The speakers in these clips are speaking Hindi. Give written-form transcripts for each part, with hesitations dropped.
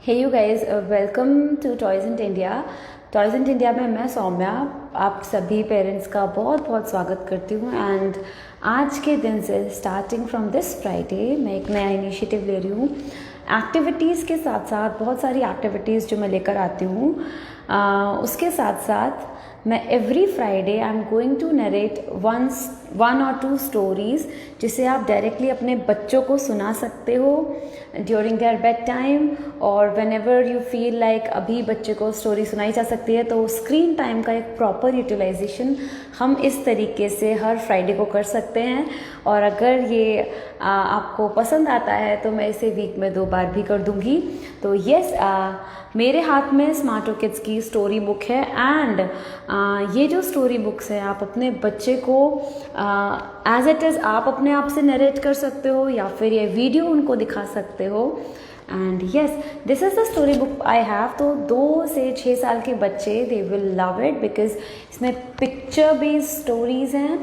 Hey you guys, welcome to toys in India. Toys in India में मैं सौम्या आप सभी पेरेंट्स का बहुत बहुत स्वागत करती हूँ। एंड आज के दिन से स्टार्टिंग फ्रॉम दिस फ्राइडे मैं एक नया इनिशिएटिव ले रही हूँ। एक्टिविटीज़ के साथ साथ बहुत सारी एक्टिविटीज़ जो मैं लेकर आती हूँ, उसके साथ साथ मैं every Friday I am going to narrate one और टू स्टोरीज़ जिसे आप डायरेक्टली अपने बच्चों को सुना सकते हो ड्यूरिंग देयर बेड टाइम, और whenever you feel like अभी बच्चे को स्टोरी सुनाई जा सकती है। तो स्क्रीन टाइम का एक प्रॉपर यूटिलाइजेशन हम इस तरीके से हर फ्राइडे को कर सकते हैं। और अगर ये आपको पसंद आता है तो मैं इसे वीक में 2 बार भी कर दूंगी। तो यस, मेरे हाथ में स्मार्टो किड्स की स्टोरी बुक है। एंड ये जो स्टोरी बुक्स हैं आप अपने बच्चे को एज इट इज़ आप अपने आप से नरेट कर सकते हो या फिर ये वीडियो उनको दिखा सकते हो। And yes, this is the story book I have. तो 2 से 6 साल के बच्चे they will love it because इसमें पिक्चर बेस्ड स्टोरीज़ हैं,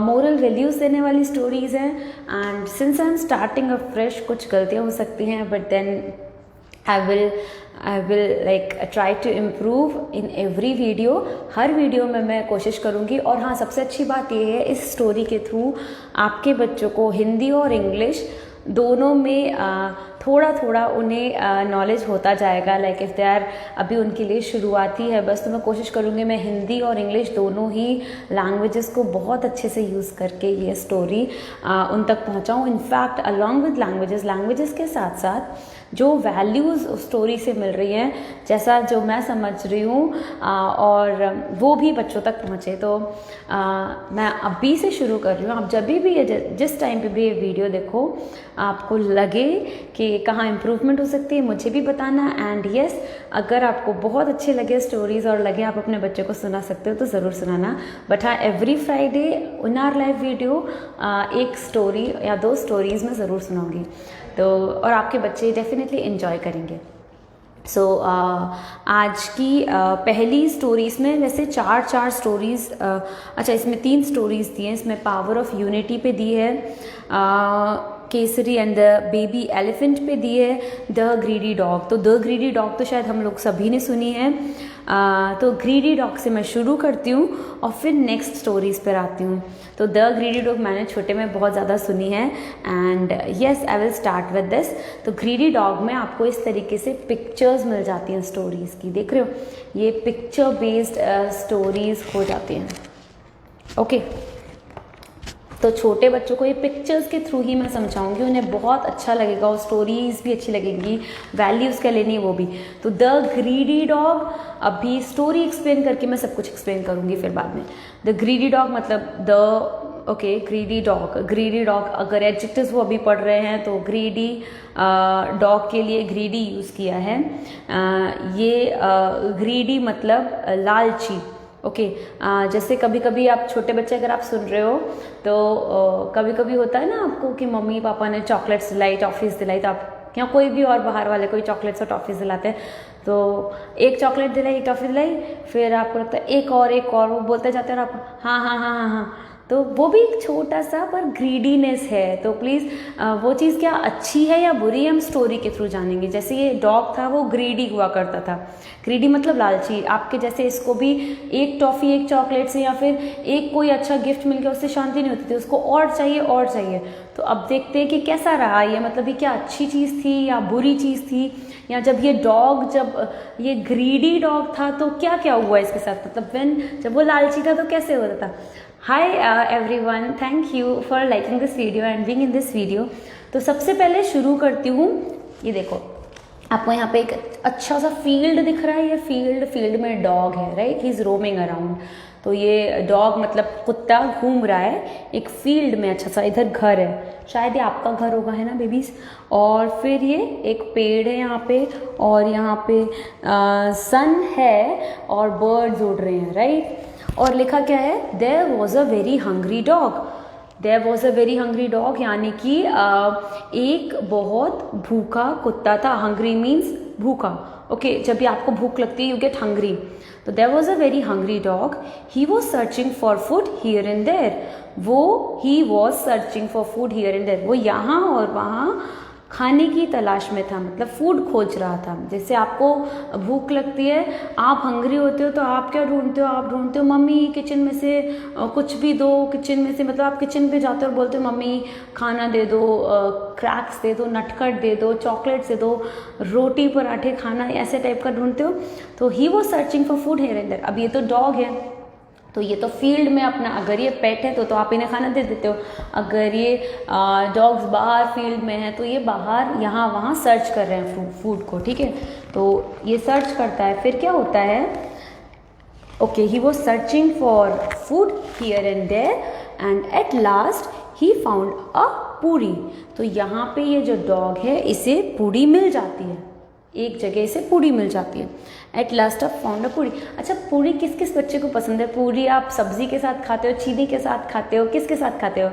मोरल वैल्यूज़ देने वाली स्टोरीज़ हैं। And since I am starting a fresh, कुछ गलतियाँ हो सकती हैं, but then I will like try to improve in every video। हर वीडियो में मैं कोशिश करूँगी। और हाँ, सबसे अच्छी बात ये है इस स्टोरी के थ्रू आपके बच्चों को हिंदी और इंग्लिश दोनों में थोड़ा थोड़ा उन्हें नॉलेज होता जाएगा। लाइक इफ़ दे आर अभी उनके लिए शुरुआती है बस, तो मैं कोशिश करूँगी मैं हिंदी और इंग्लिश दोनों ही लैंग्वेजेस को बहुत अच्छे से यूज़ करके ये स्टोरी उन तक पहुँचाऊँ। इनफैक्ट अलॉन्ग विद लैंग्वेजेस के साथ साथ जो वैल्यूज़ स्टोरी से मिल रही हैं, जैसा जो मैं समझ रही हूँ, और वो भी बच्चों तक पहुँचे। तो मैं अभी से शुरू कर रही हूँ। आप जब भी जिस टाइम पे भी ये वीडियो देखो, आपको लगे कि कहाँ इम्प्रूवमेंट हो सकती है, मुझे भी बताना। एंड येस, अगर आपको बहुत अच्छे लगे स्टोरीज़ और लगे आप अपने बच्चे को सुना सकते हो तो ज़रूर सुनाना। बट हाँ, every Friday in our live video एक स्टोरी या 2 स्टोरीज़ में ज़रूर सुनाऊंगी। तो और आपके बच्चे डेफिनेटली एंजॉय करेंगे। सो आज की पहली स्टोरीज़ में वैसे 4 स्टोरीज़, अच्छा इसमें 3 स्टोरीज़ दी हैं। इसमें पावर ऑफ यूनिटी पे दी है, Kesari and the baby elephant पे दी है, द ग्रीडी डॉग। तो द ग्रीडी डॉग तो शायद हम लोग सभी ने सुनी है। तो ग्रीडी डॉग से मैं शुरू करती हूँ और फिर नेक्स्ट स्टोरीज़ पर आती हूँ। तो द ग्रीडी डॉग मैंने छोटे में बहुत ज़्यादा सुनी है। And yes, I will start with this. तो ग्रीडी डॉग में आपको इस तरीके से पिक्चर्स मिल जाती हैं स्टोरीज़ की, देख रहे हो, ये पिक्चर बेस्ड स्टोरीज़ हो जाती हैं। ओके, तो छोटे बच्चों को ये पिक्चर्स के थ्रू ही मैं समझाऊंगी, उन्हें बहुत अच्छा लगेगा और स्टोरीज भी अच्छी लगेंगी, वैल्यूज़ क्या लेनी है वो भी। तो द ग्रीडी डॉग, अभी स्टोरी एक्सप्लेन करके मैं सब कुछ एक्सप्लेन करूंगी फिर बाद में। द ग्रीडी डॉग मतलब ग्रीडी डॉग अगर एडजेक्टिव्स वो अभी पढ़ रहे हैं तो ग्रीडी डॉग के लिए ग्रीडी यूज़ किया है। ये ग्रीडी मतलब लालची। ओके, जैसे कभी कभी आप छोटे बच्चे अगर आप सुन रहे हो तो कभी कभी होता है ना आपको कि मम्मी पापा ने चॉकलेट्स दिलाई, टॉफ़ीज़ दिलाई, तो आप या कोई भी और बाहर वाले कोई चॉकलेट्स और टॉफ़ीज़ दिलाते हैं, तो एक चॉकलेट दिलाई, एक टॉफ़ी दिलाई, फिर आपको लगता है एक और वो बोलते जाते हैं और आप हाँ, तो वो भी एक छोटा सा पर ग्रीडीनेस है। तो प्लीज़ वो चीज़ क्या अच्छी है या बुरी हम स्टोरी के थ्रू जानेंगे। जैसे ये डॉग था वो ग्रीडी हुआ करता था, ग्रीडी मतलब लालची। आपके जैसे इसको भी एक टॉफ़ी, एक चॉकलेट से या फिर एक कोई अच्छा गिफ्ट मिल गया उससे शांति नहीं होती थी, उसको और चाहिए। तो अब देखते हैं कि कैसा रहा ये, मतलब ये क्या अच्छी चीज़ थी या बुरी चीज़ थी, या जब ये ग्रीडी डॉग था तो क्या क्या हुआ इसके साथ, मतलब जब वो लालची था तो कैसे होता था। Hi everyone, thank you for liking this video and being in this video। तो सबसे पहले शुरू करती हूँ, ये देखो आपको यहाँ पे एक अच्छा सा फील्ड दिख रहा है, ये फील्ड में डॉग है, right, he is roaming around. तो ये डॉग मतलब कुत्ता घूम रहा है एक फील्ड में, अच्छा सा इधर घर है, शायद ये आपका घर होगा, है ना बेबीज़। और फिर ये एक पेड़ है यहाँ पे, और यहाँ पे सन है और बर्ड्स उड़ रहे हैं, राइट। और लिखा क्या है, there was a very hungry dog, यानी कि एक बहुत भूखा कुत्ता था। हंग्री मीन्स भूखा। ओके, जब भी आपको भूख लगती है यू गेट हंग्री। तो there was a very hungry dog, he was searching for food here and there. वो यहाँ और वहाँ खाने की तलाश में था, मतलब फूड खोज रहा था। जैसे आपको भूख लगती है, आप हंग्री होते हो तो आप क्या ढूंढते हो, आप ढूंढते हो मम्मी किचन में से कुछ भी दो, किचन में से मतलब आप किचन पे जाते हो और बोलते हो मम्मी खाना दे दो, क्रैक्स दे दो, नटखट दे दो, चॉकलेट्स दे दो, रोटी पराठे खाना, ऐसे टाइप का ढूंढते हो। तो he was searching for food here and there. अब ये तो डॉग है, तो ये तो फील्ड में अपना, अगर ये पेट है तो आप इन्हें खाना दे देते हो। अगर ये डॉग्स बाहर फील्ड में है तो ये बाहर यहाँ वहाँ सर्च कर रहे हैं फूड को, ठीक है। तो ये सर्च करता है, फिर क्या होता है, okay, he was searching for food here and there and at last he found a puri. तो यहाँ पे ये जो डॉग है इसे पूरी मिल जाती है, एक जगह से पूरी मिल जाती है। At last of found a पूरी। अच्छा, पूरी किस किस बच्चे को पसंद है? पूरी आप सब्जी के साथ खाते हो, चीनी के साथ खाते हो, किसके साथ खाते हो?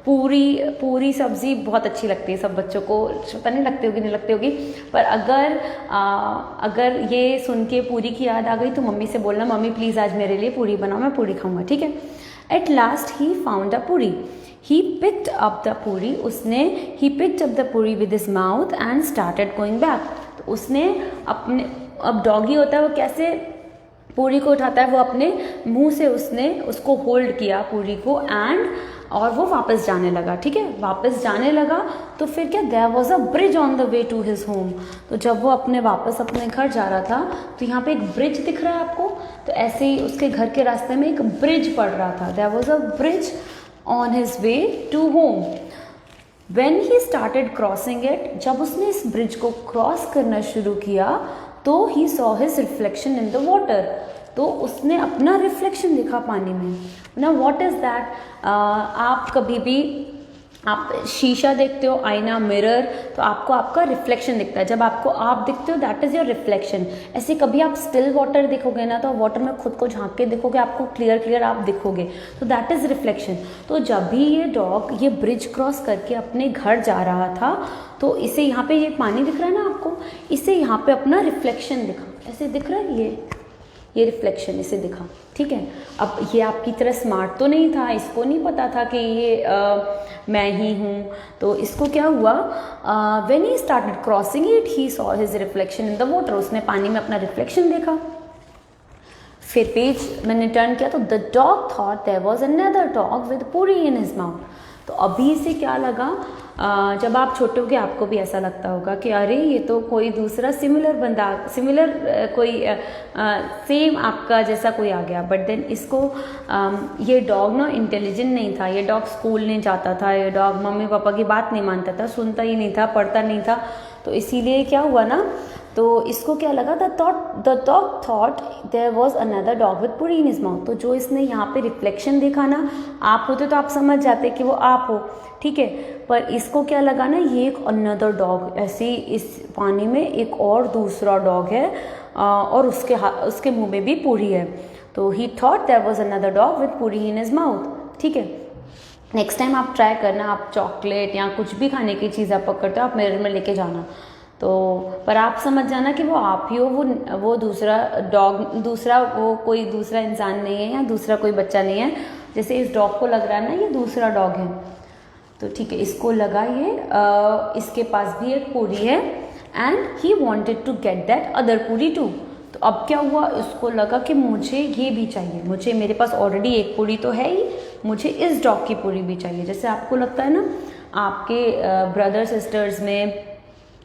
पूरी सब्जी बहुत अच्छी लगती है सब बच्चों को, पता नहीं लगती होगी नहीं लगती होगी, पर अगर ये सुन के पूरी की याद आ गई तो मम्मी से बोलना मम्मी प्लीज़ आज मेरे लिए पूरी बनाओ, मैं पूरी खाऊंगा, ठीक है। Eight last he found a पूरी, ही पिक्ड अप द पूरी, ही पिक्ड अप द पूरी with his mouth and started going back. तो उसने अपने, अब डॉगी होता है वो कैसे पूरी को उठाता है, वो अपने मुंह से उसने उसको होल्ड किया पूरी को और वो वापस जाने लगा, ठीक है। वापस जाने लगा तो फिर क्या, there was a bridge on the way to his home. तो जब वो वापस अपने घर जा रहा था तो यहाँ पे एक ब्रिज दिख रहा है आपको, तो ऐसे ही उसके घर के रास्ते में एक ब्रिज पड़ रहा था। There was a bridge on his way to home. When he started crossing it, जब उसने इस ब्रिज को क्रॉस करना शुरू किया तो he saw his reflection in the water, तो उसने अपना रिफ्लेक्शन देखा पानी में। ना व्हाट इज दैट, आप कभी भी आप शीशा देखते हो, आईना, मिरर, तो आपको आपका रिफ्लेक्शन दिखता है। जब आपको आप दिखते हो दैट इज़ योर रिफ्लेक्शन। ऐसे कभी आप स्टिल वाटर देखोगे ना, तो वाटर में खुद को झांक के देखोगे, आपको क्लियर आप दिखोगे, तो दैट इज़ रिफ्लेक्शन। तो जब भी ये डॉग ये ब्रिज क्रॉस करके अपने घर जा रहा था तो इसे यहाँ पे ये पानी दिख रहा है ना आपको, इसे यहाँ पे अपना रिफ्लेक्शन दिखा, ऐसे दिख रहा है ये रिफ्लेक्शन इसे दिखा, ठीक है। अब ये आपकी तरह स्मार्ट तो नहीं था, इसको नहीं पता था कि ये मैं ही हूँ। तो इसको क्या हुआ, when he started crossing it he saw his reflection in the water, उसने पानी में अपना रिफ्लेक्शन देखा। फिर पेज मैंने टर्न किया तो the dog thought there was another dog with puri in his mouth. तो अभी से क्या लगा, जब आप छोटे हो गए आपको भी ऐसा लगता होगा कि अरे ये तो कोई दूसरा सिमिलर कोई सेम आपका जैसा कोई आ गया। बट देन इसको ये डॉग ना इंटेलिजेंट नहीं था, ये डॉग स्कूल नहीं जाता था, ये डॉग मम्मी पापा की बात नहीं मानता था, सुनता ही नहीं था, पढ़ता नहीं था। तो इसीलिए क्या हुआ ना, तो इसको क्या लगा, the dog thought there was another dog with puri in his mouth. तो जो इसने यहाँ पे रिफ्लेक्शन देखा ना, आप होते तो आप समझ जाते कि वो आप हो, ठीक है। पर इसको क्या लगा ना, ये एक अनदर डॉग, ऐसे इस पानी में एक और दूसरा डॉग है और उसके मुंह में भी पूरी है। तो he thought there was another dog with puri in his mouth, ठीक है। नेक्स्ट टाइम आप ट्राई करना, आप चॉकलेट या कुछ भी खाने की चीज़ आप पकड़ते हो, आप मिरर में लेके जाना, तो पर आप समझ जाना कि वो आप ही हो, वो दूसरा डॉग, वो कोई दूसरा इंसान नहीं है या दूसरा कोई बच्चा नहीं है। जैसे इस डॉग को लग रहा है ना ये दूसरा डॉग है, तो ठीक है, इसको लगा ये इसके पास भी एक पूरी है and he wanted to get that other puri too. तो अब क्या हुआ, इसको लगा कि मुझे ये भी चाहिए, मेरे पास ऑलरेडी एक पूरी तो है ही, मुझे इस डॉग की पूरी भी चाहिए। जैसे आपको लगता है ना आपके ब्रदर सिस्टर्स में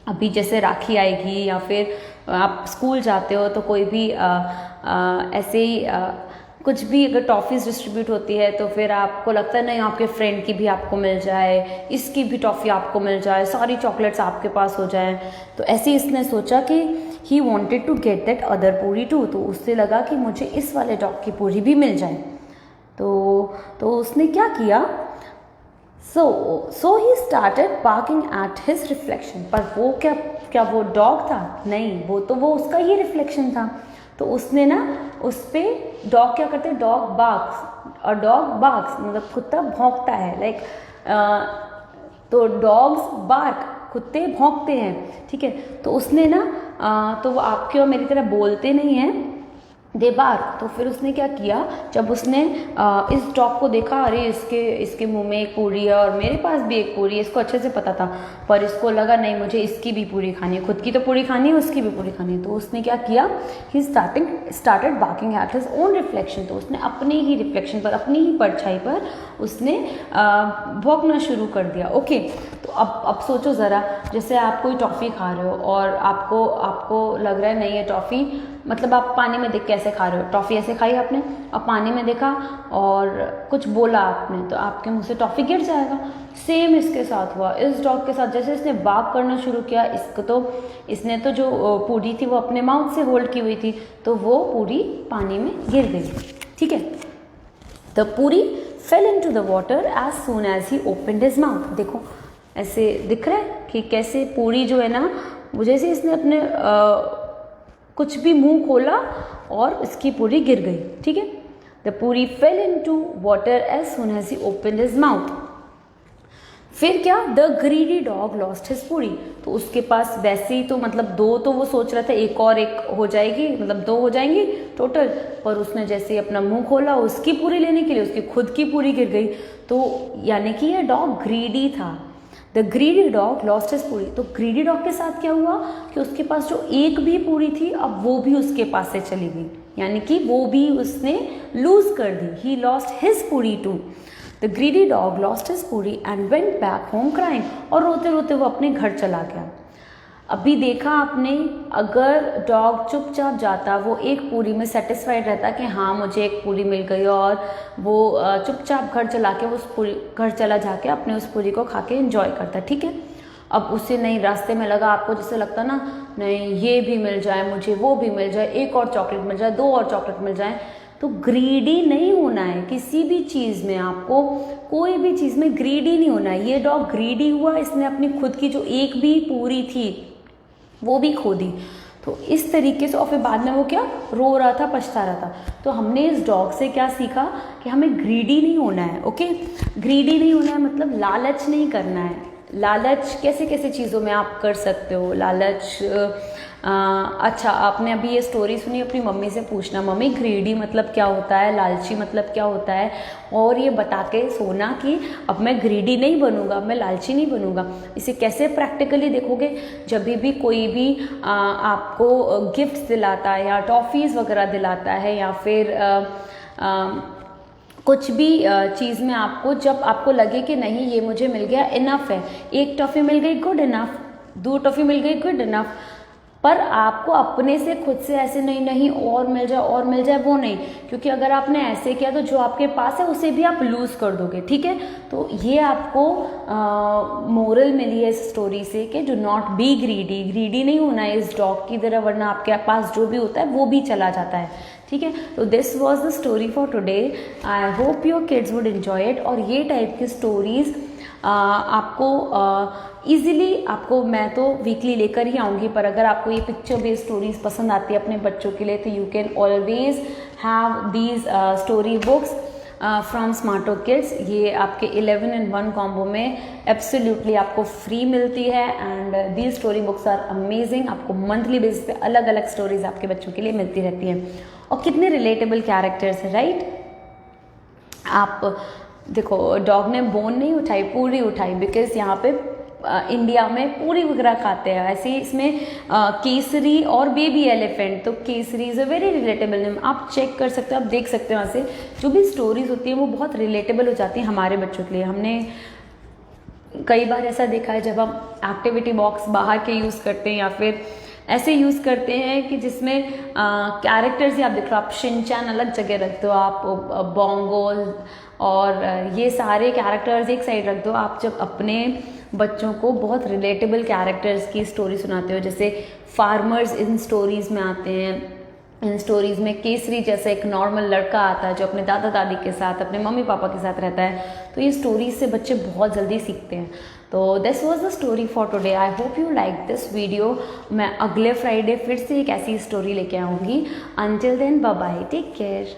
अभी जैसे राखी आएगी या फिर आप स्कूल जाते हो तो कोई भी ऐसे ही कुछ भी अगर टॉफ़ीज़ डिस्ट्रीब्यूट होती है तो फिर आपको लगता है नहीं आपके फ्रेंड की भी आपको मिल जाए, इसकी भी टॉफ़ी आपको मिल जाए, सारी चॉकलेट्स आपके पास हो जाए। तो ऐसे इसने सोचा कि he wanted to get that other puri too, तो उससे लगा कि मुझे इस वाले डॉग की पूरी भी मिल जाए। तो उसने क्या किया, So he started barking at his reflection। पर वो क्या वो डॉग था? नहीं, वो उसका ही रिफ्लेक्शन था। तो उसने ना उस पर डॉग क्या करते हैं, डॉग बार्क्स, और डॉग बार्क्स मतलब कुत्ता भौंकता है, लाइक तो डॉग्स बार्क, कुत्ते भौंकते हैं, ठीक है। तो उसने ना तो वो आपके और मेरी तरह बोलते नहीं हैं, देबार। तो फिर उसने क्या किया, जब उसने इस डॉग को देखा, अरे इसके मुंह में एक पूरी है और मेरे पास भी एक पूरी है, इसको अच्छे से पता था, पर इसको लगा नहीं मुझे इसकी भी पूरी खानी है, खुद की तो पूरी खानी है, उसकी भी पूरी खानी है। तो उसने क्या किया, he started barking at his own reflection. तो उसने अपने ही रिफ्लेक्शन पर, अपनी ही परछाई पर उसने भौंकना शुरू कर दिया। ओके, तो अब सोचो ज़रा, जैसे आप कोई टॉफ़ी खा रहे हो और आपको लग रहा है नहीं ये टॉफ़ी, मतलब आप पानी में देख के ऐसे खा रहे हो, टॉफ़ी ऐसे खाई आपने, अब पानी में देखा और कुछ बोला आपने, तो आपके मुंह से टॉफ़ी गिर जाएगा। सेम इसके साथ हुआ, इस डॉग के साथ। जैसे इसने बाग करना शुरू किया, इसने तो जो पूरी थी वो अपने माउथ से होल्ड की हुई थी, तो वो पूरी पानी में गिर गई। ठीक है, the puri fell into the water as soon as he opened his mouth. देखो ऐसे दिख रहा है कि कैसे पूरी जो है ना, वो जैसे इसने अपने कुछ भी मुंह खोला और इसकी पूरी गिर गई। ठीक है, the puri fell into water as soon as he opened his mouth. फिर क्या, the greedy dog lost his puri. तो उसके पास वैसे ही तो मतलब दो तो वो सोच रहा था एक और एक हो जाएगी, मतलब 2 हो जाएंगी टोटल, पर उसने जैसे ही अपना मुंह खोला उसकी पूरी लेने के लिए, उसकी खुद की पूरी गिर गई। तो यानी कि ये डॉग ग्रीडी था। The greedy dog lost his puri. तो ग्रीडी डॉग के साथ क्या हुआ कि उसके पास जो एक भी पूरी थी, अब वो भी उसके पास से चली गई, यानी कि वो भी उसने लूज कर दी। He lost his puri too. The greedy dog lost his puri and went back home crying. और रोते रोते वो अपने घर चला गया। अभी देखा आपने, अगर डॉग चुपचाप जाता, वो एक पूरी में सेटिस्फाइड रहता कि हाँ मुझे एक पूरी मिल गई, और वो चुपचाप घर चला जाके अपने उस पूरी को खा के एंजॉय करता। ठीक है, अब उसे नहीं, रास्ते में लगा, आपको जैसे लगता ना, नहीं ये भी मिल जाए मुझे, वो भी मिल जाए, एक और चॉकलेट मिल जाए, 2 और चॉकलेट मिल जाए। तो ग्रीडी नहीं होना है किसी भी चीज़ में, आपको कोई भी चीज़ में ग्रीडी नहीं होना है। ये डॉग ग्रीडी हुआ, इसने अपनी खुद की जो एक भी पूरी थी वो भी खो दी। तो इस तरीके से, और फिर बाद में वो क्या, रो रहा था, पछता रहा था। तो हमने इस डॉग से क्या सीखा कि हमें ग्रीडी नहीं होना है। ओके, ग्रीडी नहीं होना है मतलब लालच नहीं करना है। लालच कैसे कैसे चीज़ों में आप कर सकते हो लालच। अच्छा, आपने अभी ये स्टोरी सुनी, अपनी मम्मी से पूछना, मम्मी ग्रीडी मतलब क्या होता है, लालची मतलब क्या होता है, और ये बता के सोना कि अब मैं ग्रीडी नहीं बनूंगा, अब मैं लालची नहीं बनूंगा। इसे कैसे प्रैक्टिकली देखोगे, जब भी कोई भी आपको गिफ्ट्स दिलाता है या टॉफ़ीज़ वगैरह दिलाता है, या फिर कुछ भी चीज़ में आपको, जब आपको लगे कि नहीं ये मुझे मिल गया, इनफ है, एक टॉफ़ी मिल गई गुड इनफ, 2 टॉफ़ी मिल गई गुड इनफ, पर आपको अपने से खुद से ऐसे नहीं और मिल जाए वो नहीं, क्योंकि अगर आपने ऐसे किया तो जो आपके पास है उसे भी आप लूज़ कर दोगे। ठीक है, तो ये आपको मोरल मिली है इस स्टोरी से कि डू नॉट बी ग्रीडी नहीं होना है इस डॉग की तरह, वरना आपके पास जो भी होता है वो भी चला जाता है। ठीक है, तो this was the story for today. I hope your kids would enjoy it. और ये टाइप की स्टोरीज़ आपको ईज़िली, आपको मैं तो वीकली लेकर ही आऊँगी, पर अगर आपको ये पिक्चर बेस्ड स्टोरीज़ पसंद आती है अपने बच्चों के लिए, तो you can always have these story books from Smarto Kids. ये आपके 11 in 1 कॉम्बो में एब्सोल्युटली आपको फ्री मिलती है, and these story books are amazing. आपको मंथली बेसिस पे अलग अलग स्टोरीज आपके बच्चों के लिए मिलती रहती हैं, और कितने रिलेटेबल कैरेक्टर्स हैं, राइट। आप देखो, डॉग ने बोन नहीं उठाई, पूरी उठाई, बिकॉज यहाँ पे इंडिया में पूरी वगैरह खाते हैं। ऐसे ही इसमें केसरी और बेबी एलिफेंट, तो Kesari is a very relatable name. आप चेक कर सकते हो, आप देख सकते हो वहाँ से जो भी स्टोरीज होती हैं वो बहुत रिलेटेबल हो जाती हैं हमारे बच्चों के लिए। हमने कई बार ऐसा देखा है, जब हम एक्टिविटी बॉक्स बाहर के यूज़ करते हैं या फिर ऐसे यूज़ करते हैं कि जिसमें कैरेक्टर्स ही आप देख लो, आप शिनचैन अलग जगह रख दो, आप बोंगो और ये सारे कैरेक्टर्स एक साइड रख दो। आप जब अपने बच्चों को बहुत रिलेटेबल कैरेक्टर्स की स्टोरी सुनाते हो, जैसे फार्मर्स इन स्टोरीज़ में आते हैं, इन स्टोरीज़ में केसरी जैसा एक नॉर्मल लड़का आता है जो अपने दादा दादी के साथ, अपने मम्मी पापा के साथ रहता है, तो ये स्टोरीज से बच्चे बहुत जल्दी सीखते हैं। तो this was the story for today. I hope you like this video. मैं अगले फ्राइडे फिर से एक ऐसी स्टोरी लेके आऊँगी। Until then bye bye, take care.